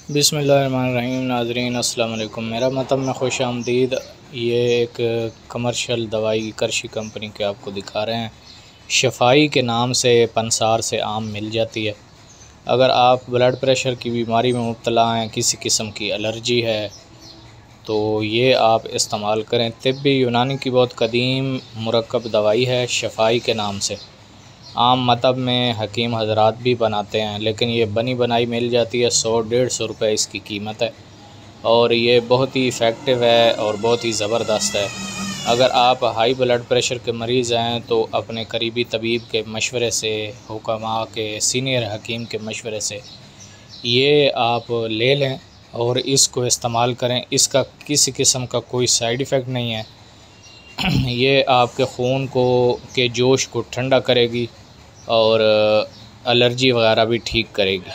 बिस्मिल्लाहिर्रहमानिर्रहीम। नाज़रीन अस्सलाम वालेकुम। मेरा मतलब में खुश आमदीद। ये एक कमर्शियल दवाई करशी कंपनी के आपको दिखा रहे हैं। शफ़ाई के नाम से पंसार से आम मिल जाती है। अगर आप ब्लड प्रेशर की बीमारी में मुब्तला हैं, किसी किस्म की एलर्जी है, तो ये आप इस्तेमाल करें। तिब्बी यूनानी की बहुत कदीम मुरक्कब दवाई है शफ़ाई के नाम से। आम मतलब में हकीम हजरात भी बनाते हैं, लेकिन ये बनी बनाई मिल जाती है। 100-150 रुपये इसकी कीमत है और ये बहुत ही इफ़ेक्टिव है और बहुत ही ज़बरदस्त है। अगर आप हाई ब्लड प्रेशर के मरीज़ हैं तो अपने करीबी तबीब के मशवरे से, हुक्मा के, सीनियर हकीम के मशवरे से ये आप ले लें और इसको इस्तेमाल करें। इसका किसी किस्म का कोई साइड इफ़ेक्ट नहीं है। ये आपके खून को के जोश को ठंडा करेगी और एलर्जी वगैरह भी ठीक करेगी।